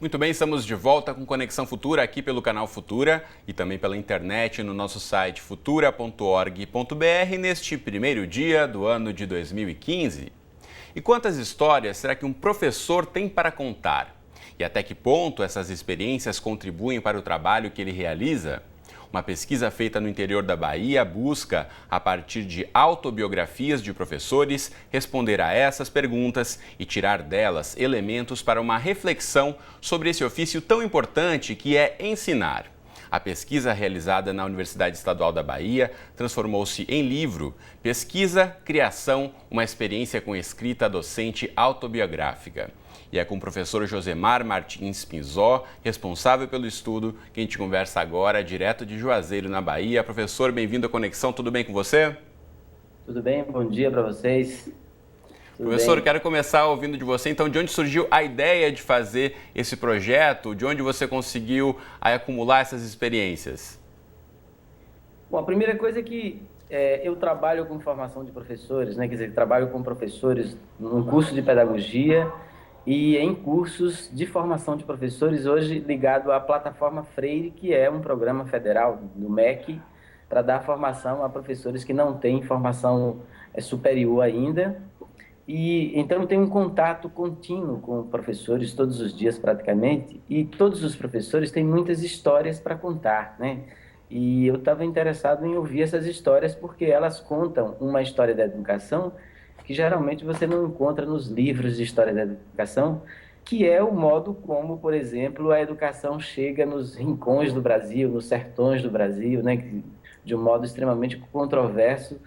Muito bem, estamos de volta com Conexão Futura aqui pelo canal Futura e também pela internet no nosso site futura.org.br neste primeiro dia do ano de 2015. E quantas histórias será que um professor tem para contar? E até que ponto essas experiências contribuem para o trabalho que ele realiza? Uma pesquisa feita no interior da Bahia busca, a partir de autobiografias de professores, responder a essas perguntas e tirar delas elementos para uma reflexão sobre esse ofício tão importante que é ensinar. A pesquisa realizada na Universidade Estadual da Bahia transformou-se em livro Pesquisa, Criação, uma experiência com escrita docente autobiográfica. E é com o professor Josemar Martins Pinzó, responsável pelo estudo, que a gente conversa agora direto de Juazeiro, na Bahia. Professor, bem-vindo à Conexão, tudo bem com você? Tudo bem? Bom dia para vocês. Tudo Professor, bem? quero começar ouvindo de você, então, de onde surgiu a ideia de fazer esse projeto? De onde você conseguiu acumular essas experiências? Bom, a primeira coisa é que eu trabalho com formação de professores, né? Quer dizer, trabalho com professores num curso de pedagogia e em cursos de formação de professores, hoje ligado à plataforma Freire, que é um programa federal do MEC, para dar formação a professores que não têm formação superior ainda. E então eu tenho um contato contínuo com professores todos os dias praticamente, e todos os professores têm muitas histórias para contar, né? E eu estava interessado em ouvir essas histórias porque elas contam uma história da educação que geralmente você não encontra nos livros de história da educação, que é o modo como, por exemplo, a educação chega nos rincões do Brasil, nos sertões do Brasil, né? De um modo extremamente controverso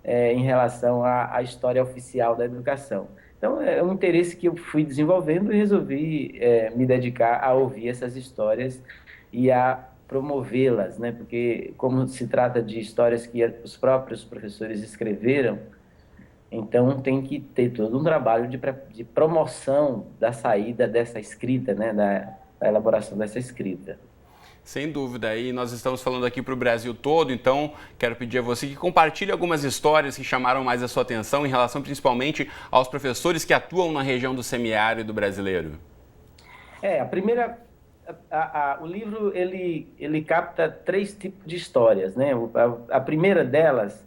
em relação à história oficial da educação. Então, é um interesse que eu fui desenvolvendo e resolvi me dedicar a ouvir essas histórias e a promovê-las, né? Porque como se trata de histórias que os próprios professores escreveram, então tem que ter todo um trabalho de promoção da saída dessa escrita, né? Da elaboração dessa escrita. Sem dúvida, e nós estamos falando aqui para o Brasil todo, então quero pedir a você que compartilhe algumas histórias que chamaram mais a sua atenção em relação principalmente aos professores que atuam na região do semiárido brasileiro. A primeira, o livro ele capta três tipos de histórias, né? A primeira delas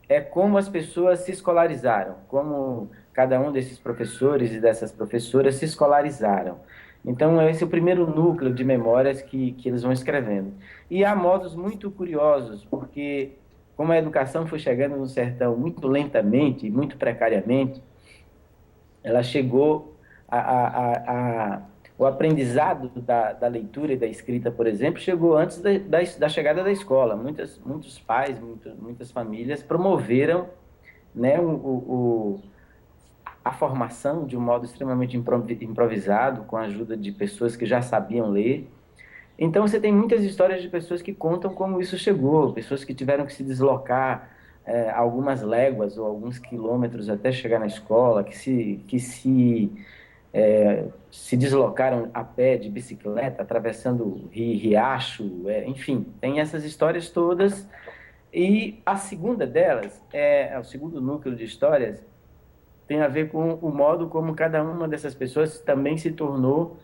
é como as pessoas se escolarizaram, como cada um desses professores e dessas professoras se escolarizaram. Então, esse é o primeiro núcleo de memórias que eles vão escrevendo. E há modos muito curiosos, porque como a educação foi chegando no sertão muito lentamente, muito precariamente, ela chegou a o aprendizado da leitura e da escrita, por exemplo, chegou antes da chegada da escola. Muitos pais, muitas famílias promoveram, né, a formação de um modo extremamente improvisado, com a ajuda de pessoas que já sabiam ler. Então, você tem muitas histórias de pessoas que contam como isso chegou, pessoas que tiveram que se deslocar algumas léguas ou alguns quilômetros até chegar na escola, se deslocaram a pé, de bicicleta, atravessando riacho, enfim, tem essas histórias todas. E a segunda delas, o segundo núcleo de histórias, tem a ver com o modo como cada uma dessas pessoas também se tornou,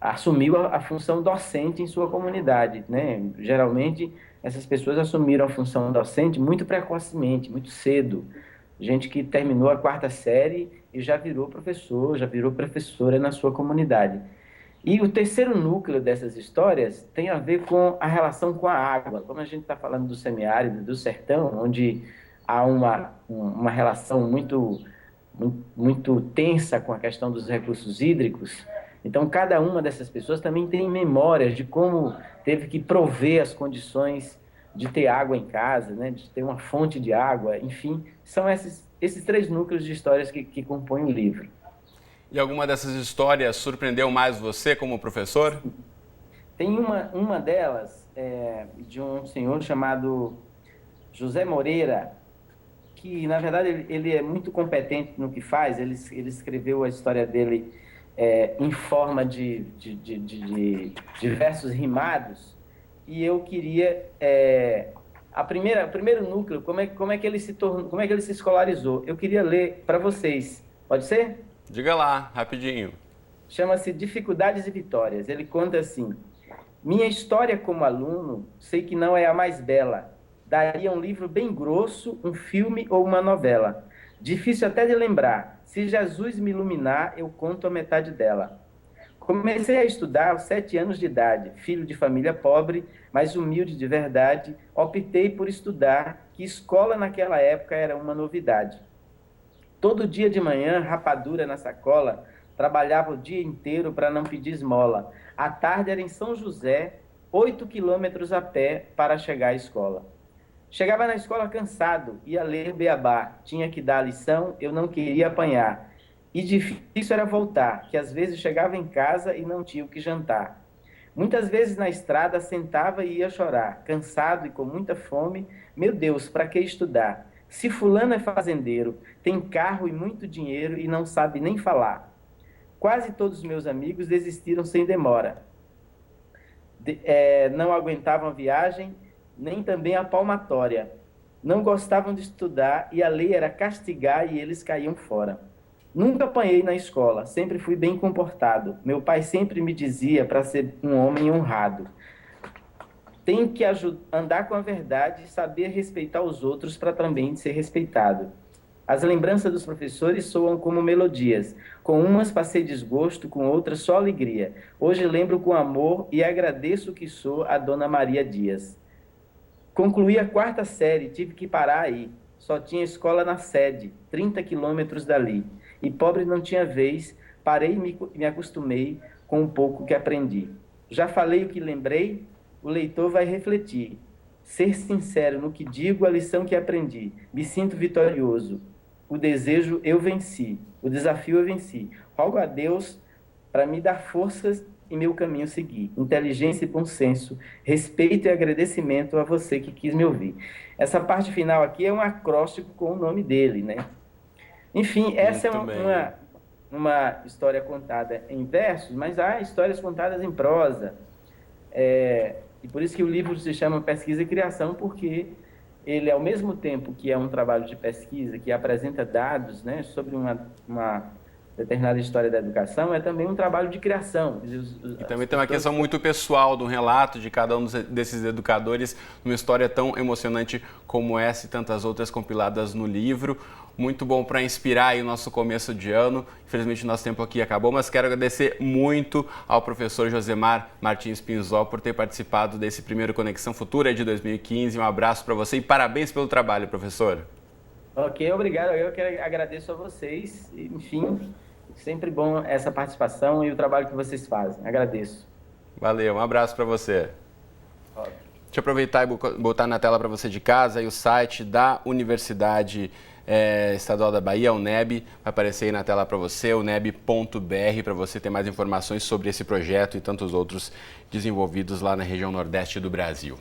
assumiu a função docente em sua comunidade, né? Geralmente, essas pessoas assumiram a função docente muito precocemente, muito cedo. Gente que terminou a quarta série e já virou professor, já virou professora na sua comunidade. E o terceiro núcleo dessas histórias tem a ver com a relação com a água. Como a gente está falando do semiárido, do sertão, onde há uma relação muito tensa com a questão dos recursos hídricos. Então, cada uma dessas pessoas também tem memórias de como teve que prover as condições de ter água em casa, né, de ter uma fonte de água, enfim, são esses três núcleos de histórias que compõem o livro. E alguma dessas histórias surpreendeu mais você como professor? Tem uma delas de um senhor chamado José Moreira, que na verdade ele é muito competente no que faz. Ele escreveu a história dele em forma de versos rimados, e eu queria o primeiro núcleo, como é que ele se tornou, como é que ele se escolarizou. Eu queria ler para vocês. Pode ser? Diga lá, rapidinho. chama-se Dificuldades e Vitórias. Ele conta assim: minha história como aluno, sei que não é a mais bela. Daria um livro bem grosso, um filme ou uma novela. Difícil até de lembrar. Se Jesus me iluminar, eu conto a metade dela. Comecei a estudar aos 7 anos de idade, filho de família pobre, mas humilde de verdade. Optei por estudar, que escola naquela época era uma novidade. Todo dia de manhã, rapadura na sacola, trabalhava o dia inteiro para não pedir esmola. À tarde era em São José, 8 quilômetros a pé para chegar à escola. Chegava na escola cansado, ia ler beabá, tinha que dar a lição, eu não queria apanhar. E difícil era voltar, que às vezes chegava em casa e não tinha o que jantar. Muitas vezes na estrada sentava e ia chorar, cansado e com muita fome. Meu Deus, para que estudar? Se fulano é fazendeiro, tem carro e muito dinheiro e não sabe nem falar. Quase todos os meus amigos desistiram sem demora. Não aguentavam a viagem, nem também a palmatória. Não gostavam de estudar e a lei era castigar e eles caíam fora. Nunca apanhei na escola, sempre fui bem comportado. Meu pai sempre me dizia para ser um homem honrado. Tem que andar com a verdade e saber respeitar os outros para também ser respeitado. As lembranças dos professores soam como melodias. Com umas passei desgosto, com outras só alegria. Hoje lembro com amor e agradeço que sou a Dona Maria Dias. Concluí a 4ª série, tive que parar aí. Só tinha escola na sede, 30 quilômetros dali. E pobre não tinha vez, parei e me acostumei com o pouco que aprendi. Já falei o que lembrei, o leitor vai refletir. Ser sincero no que digo, a lição que aprendi. Me sinto vitorioso. O desejo eu venci, o desafio eu venci. Rogo a Deus para me dar forças e meu caminho seguir. Inteligência e bom senso, respeito e agradecimento a você que quis me ouvir. Essa parte final aqui é um acróstico com o nome dele, né? Enfim, essa é uma história contada em versos, mas há histórias contadas em prosa. E por isso que o livro se chama Pesquisa e Criação, porque ele, ao mesmo tempo que é um trabalho de pesquisa, que apresenta dados, né, sobre uma determinada história da educação, é também um trabalho de criação. E também tem uma questão muito pessoal do relato de cada um desses educadores, uma história tão emocionante como essa e tantas outras compiladas no livro. Muito bom para inspirar aí o nosso começo de ano. Infelizmente o nosso tempo aqui acabou, mas quero agradecer muito ao professor Josemar Martins Pinzol por ter participado desse primeiro Conexão Futura de 2015. Um abraço para você e parabéns pelo trabalho, professor. Ok, obrigado. Eu que agradeço a vocês. Enfim, sempre bom essa participação e o trabalho que vocês fazem. Agradeço. Valeu, um abraço para você. Ótimo. Deixa eu aproveitar e botar na tela para você de casa aí o site da Universidade Estadual da Bahia, UNEB, vai aparecer aí na tela para você, uneb.br, para você ter mais informações sobre esse projeto e tantos outros desenvolvidos lá na região nordeste do Brasil.